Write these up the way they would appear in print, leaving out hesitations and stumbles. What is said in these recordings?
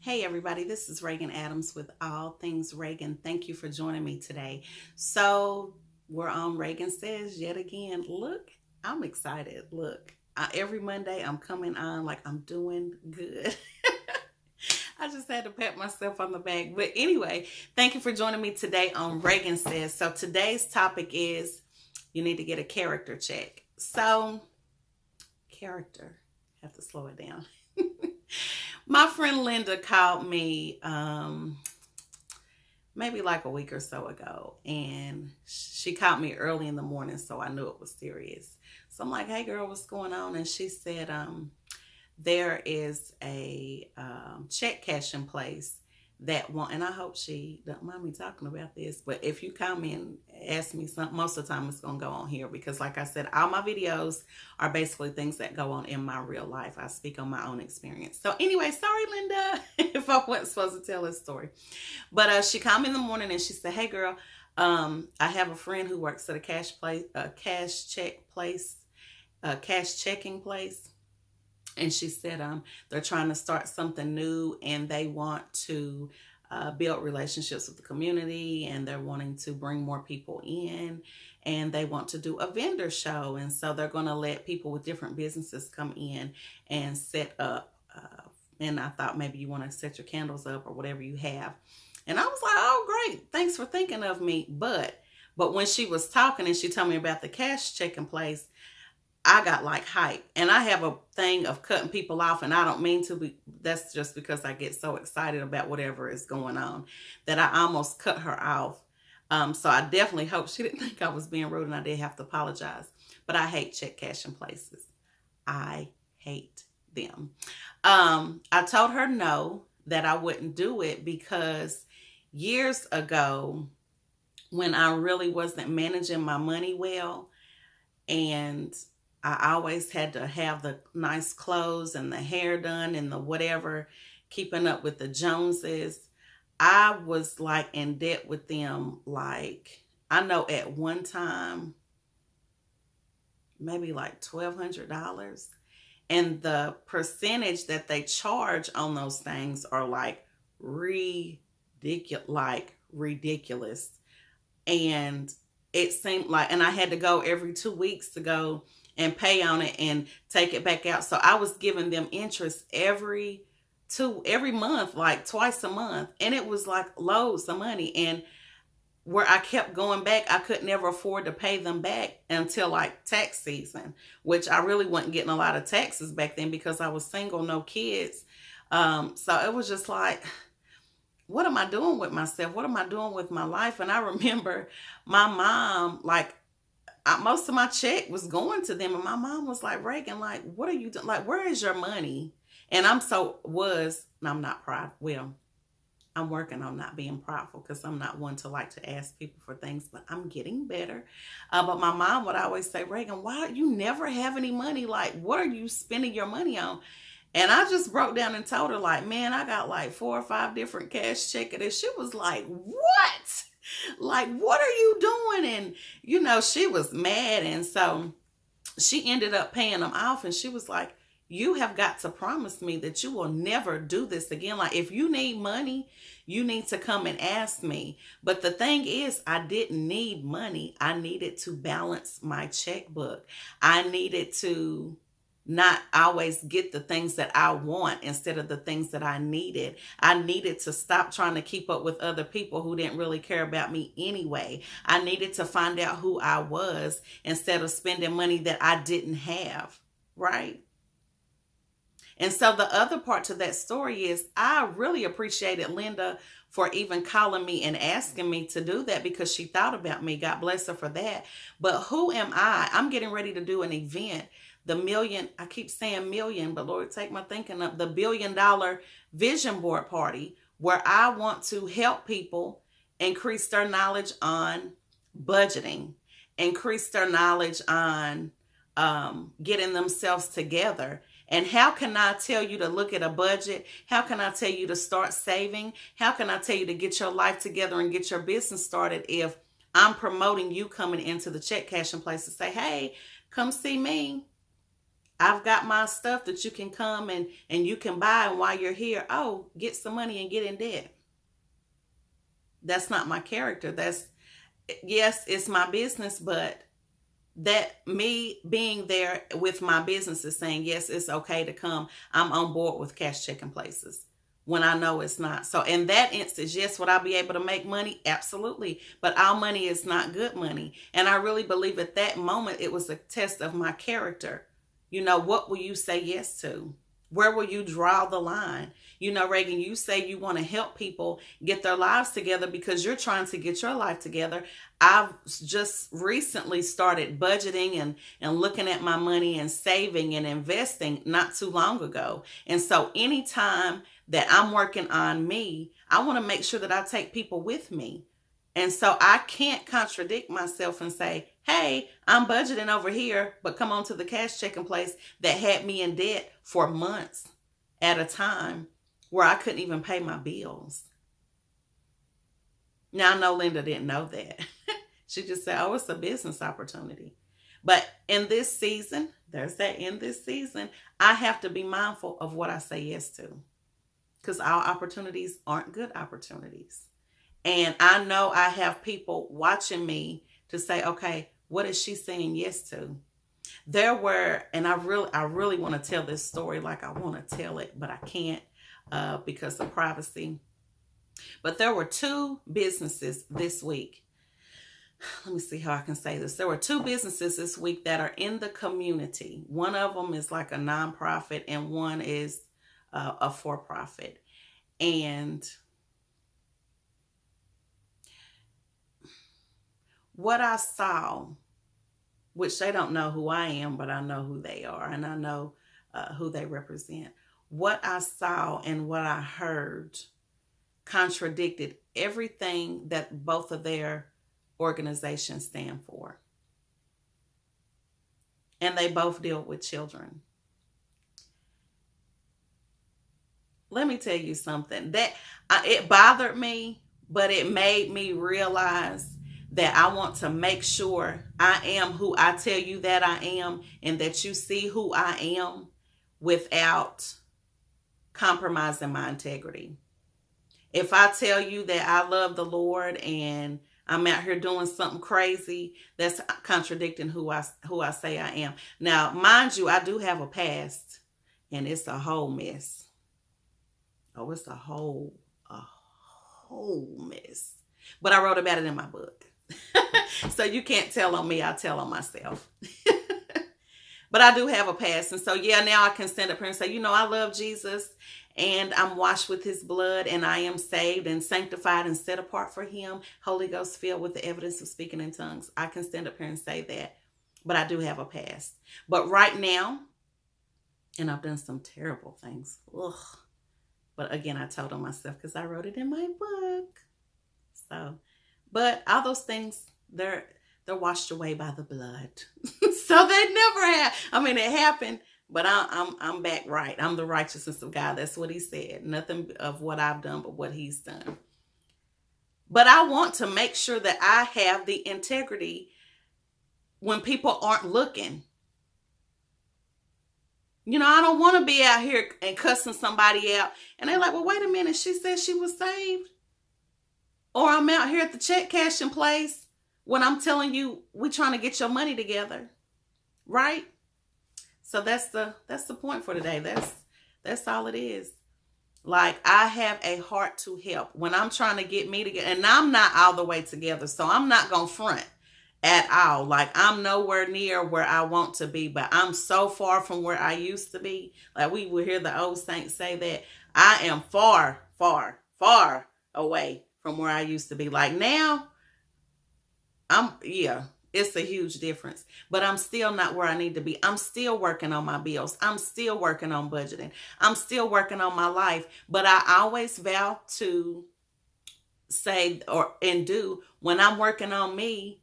Hey, everybody, this is Reagan Adams with All Things Reagan. Thank you for joining me today. So, we're on Reagan Says yet again. Look, I'm excited. Look, every Monday I'm coming on like I'm doing good. I just had to pat myself on the back. But anyway, thank you for joining me today on Reagan Says. So, today's topic is you need to get a character check. So, character, have to slow it down. My friend Linda called me maybe like a week or so ago, and she called me early in the morning, so I knew it was serious. So I'm like, "Hey, girl, what's going on?" And she said, there is a check cashing place that want, and I hope she don't mind me talking about this, but if you come in, ask me something, most of the time it's going to go on here because like I said, all my videos are basically things that go on in my real life. I speak on my own experience. So anyway, sorry, Linda, if I wasn't supposed to tell this story. But she called me in the morning and she said, "Hey, girl, I have a friend who works at a cash checking place." And she said they're trying to start something new and they want to build relationships with the community, and they're wanting to bring more people in, and they want to do a vendor show. And so they're going to let people with different businesses come in and set up. And I thought maybe you want to set your candles up or whatever you have. And I was like, "Oh, great. Thanks for thinking of me." But when she was talking and she told me about the cash checking place, I got like hype, and I have a thing of cutting people off, and I don't mean to be. That's just because I get so excited about whatever is going on that I almost cut her off. So I definitely hope she didn't think I was being rude, and I did have to apologize. But I hate check cashing places. I hate them. I told her no, that I wouldn't do it because years ago, when I really wasn't managing my money well, and I always had to have the nice clothes and the hair done and the whatever, keeping up with the Joneses. I was like in debt with them. Like, I know at one time, maybe like $1,200. And the percentage that they charge on those things are like ridiculous. And it seemed like, and I had to go every 2 weeks to go and pay on it and take it back out. So I was giving them interest every month, like twice a month. And it was like loads of money. And where I kept going back, I could never afford to pay them back until like tax season, which I really wasn't getting a lot of taxes back then because I was single, no kids. So it was just like, what am I doing with myself? What am I doing with my life? And I remember my mom, like, most of my check was going to them. And my mom was like, "Reagan, like, what are you doing? Like, where is your money?" And I'm not proud. Well, I'm working on not being prideful because I'm not one to like to ask people for things, but I'm getting better. But my mom would always say, "Reagan, why you never have any money? Like, what are you spending your money on?" And I just broke down and told her, like, "Man, I got like 4 or 5 different cash checking." And she was like, "What? Like, what are you doing?" And, she was mad. And so she ended up paying them off. And she was like, "You have got to promise me that you will never do this again. Like, if you need money, you need to come and ask me." But the thing is, I didn't need money. I needed to balance my checkbook. I needed to not always get the things that I want instead of the things that I needed. I needed to stop trying to keep up with other people who didn't really care about me anyway. I needed to find out who I was instead of spending money that I didn't have, right? And so the other part to that story is I really appreciated Linda for even calling me and asking me to do that because she thought about me. God bless her for that. But who am I? I'm getting ready to do an event. I keep saying million, but Lord, take my thinking up. The $1 billion vision board party, where I want to help people increase their knowledge on budgeting, increase their knowledge on getting themselves together. And how can I tell you to look at a budget? How can I tell you to start saving? How can I tell you to get your life together and get your business started if I'm promoting you coming into the check cashing place to say, "Hey, come see me"? I've got my stuff that you can come and you can buy. And while you're here, oh, get some money and get in debt. That's not my character. Yes, it's my business, but that me being there with my business is saying, yes, it's okay to come. I'm on board with cash checking places when I know it's not. So in that instance, yes, would I be able to make money? Absolutely. But our money is not good money. And I really believe at that moment, it was a test of my character. What will you say yes to? Where will you draw the line? Reagan, you say you want to help people get their lives together because you're trying to get your life together. I've just recently started budgeting and looking at my money and saving and investing not too long ago. And so anytime that I'm working on me, I want to make sure that I take people with me. And so I can't contradict myself and say, hey, I'm budgeting over here, but come on to the cash checking place that had me in debt for months at a time where I couldn't even pay my bills. Now, I know Linda didn't know that. She just said, oh, it's a business opportunity. But in this season, in this season, I have to be mindful of what I say yes to, because our opportunities aren't good opportunities. And I know I have people watching me to say, okay, what is she saying yes to? There were, and I really want to tell this story like I want to tell it, but I can't because of privacy. But there were two businesses this week. Let me see how I can say this. There were two businesses this week that are in the community. One of them is like a nonprofit and one is a for-profit. And what I saw, which they don't know who I am, but I know who they are and I know who they represent. What I saw and what I heard contradicted everything that both of their organizations stand for. And they both deal with children. Let me tell you something. It bothered me, but it made me realize that I want to make sure I am who I tell you that I am, and that you see who I am without compromising my integrity. If I tell you that I love the Lord and I'm out here doing something crazy, that's contradicting who I say I am. Now, mind you, I do have a past, and it's a whole mess. Oh, it's a whole mess. But I wrote about it in my book. So you can't tell on me, I tell on myself. But I do have a past. And so, yeah, now I can stand up here and say, I love Jesus and I'm washed with his blood and I am saved and sanctified and set apart for him. Holy Ghost filled with the evidence of speaking in tongues. I can stand up here and say that, but I do have a past. But right now, and I've done some terrible things. Ugh. But again, I told on myself because I wrote it in my book. So, but all those things, they're washed away by the blood. So they never have. I mean, it happened, but I'm back right. I'm the righteousness of God. That's what he said. Nothing of what I've done, but what he's done. But I want to make sure that I have the integrity when people aren't looking. I don't want to be out here and cussing somebody out. And they're like, well, wait a minute. She said she was saved. Or I'm out here at the check cashing place when I'm telling you we're trying to get your money together. Right? So that's the point for today. That's all it is. Like, I have a heart to help when I'm trying to get me together, and I'm not all the way together. So I'm not going to front at all. Like, I'm nowhere near where I want to be, but I'm so far from where I used to be. Like, we will hear the old saints say that I am far, far, far away from where I used to be. Like, now it's a huge difference, but I'm still not where I need to be. I'm still working on my bills. I'm still working on budgeting. I'm still working on my life, but I always vow to say and do when I'm working on me,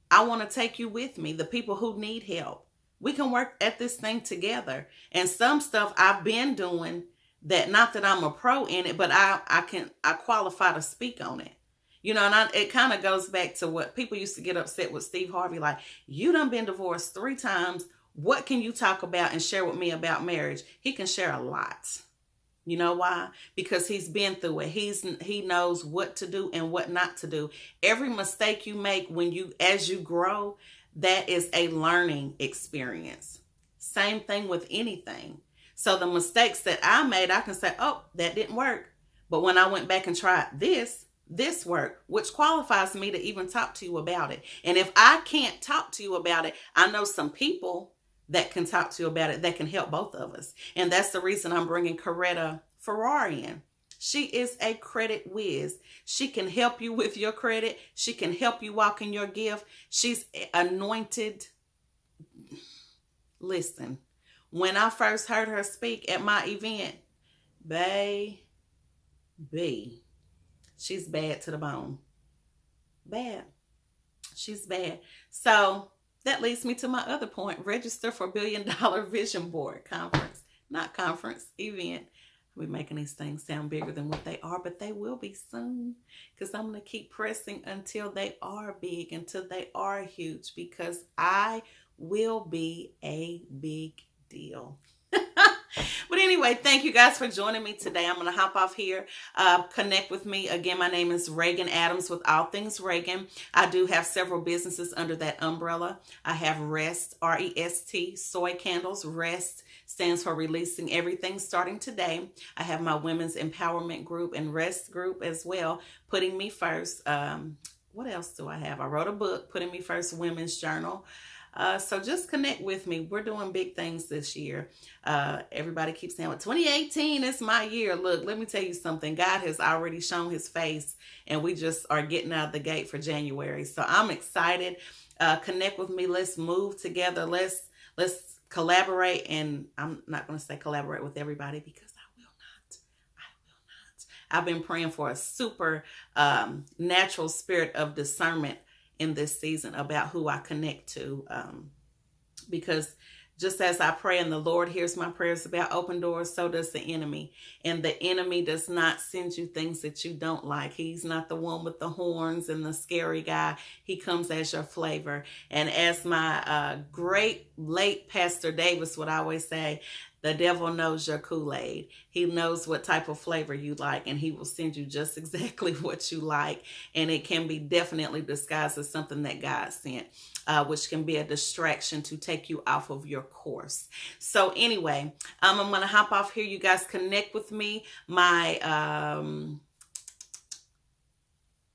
I want to take you with me, the people who need help. We can work at this thing together. And some stuff I've been doing that, not that I'm a pro in it, but I qualify to speak on it. And it kind of goes back to what people used to get upset with Steve Harvey. Like, you done been divorced 3 times. What can you talk about and share with me about marriage? He can share a lot. You know why? Because he's been through it. He knows what to do and what not to do. Every mistake you make as you grow, that is a learning experience. Same thing with anything. So the mistakes that I made, I can say, "Oh, that didn't work." But when I went back and tried this worked, which qualifies me to even talk to you about it. And if I can't talk to you about it, I know some people that can talk to you about it that can help both of us. And that's the reason I'm bringing Coretta Ferrari in. She is a credit whiz. She can help you with your credit. She can help you walk in your gift. She's anointed. Listen, when I first heard her speak at my event, baby, she's bad to the bone. Bad. She's bad. So that leads me to my other point. Register for $1 Billion Vision Board Conference. Not conference, event. We're making these things sound bigger than what they are, but they will be soon. Because I'm going to keep pressing until they are big, until they are huge. Because I will be a big deal. But anyway, thank you guys for joining me today. I'm going to hop off here. Connect with me. Again, my name is Reagan Adams with All Things Reagan. I do have several businesses under that umbrella. I have REST, R-E-S-T, soy candles. REST stands for Releasing Everything Starting Today. I have my Women's Empowerment Group and REST group as well, Putting Me First. What else do I have? I wrote a book, Putting Me First Women's Journal. So just connect with me. We're doing big things this year. Everybody keeps saying, well, 2018 is my year. Look, let me tell you something. God has already shown his face, and we just are getting out of the gate for January. So I'm excited. Connect with me. Let's move together. Let's collaborate. And I'm not going to say collaborate with everybody because I will not. I've been praying for a super natural spirit of discernment in this season about who I connect to, because just as I pray and the Lord hears my prayers about open doors, so does the enemy. And the enemy does not send you things that you don't like. He's not the one with the horns and the scary guy. He comes as your flavor. And as my great late Pastor Davis would always say, the devil knows your Kool-Aid. He knows what type of flavor you like, and he will send you just exactly what you like. And it can be definitely disguised as something that God sent, which can be a distraction to take you off of your course. So anyway, I'm going to hop off here. You guys connect with me. My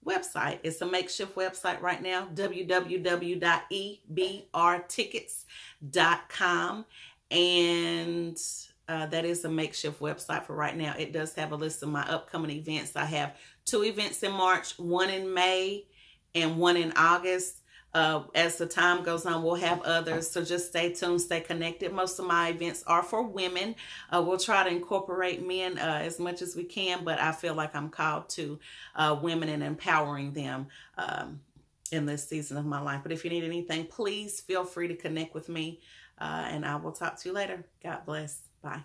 website. It's a makeshift website right now, www.ebrtickets.com. And that is a makeshift website for right now. It does have a list of my upcoming events. I have 2 events in March, 1 in May and 1 in August. As the time goes on, we'll have others. So just stay tuned, stay connected. Most of my events are for women. We'll try to incorporate men as much as we can, but I feel like I'm called to women and empowering them in this season of my life. But if you need anything, please feel free to connect with me. And I will talk to you later. God bless. Bye.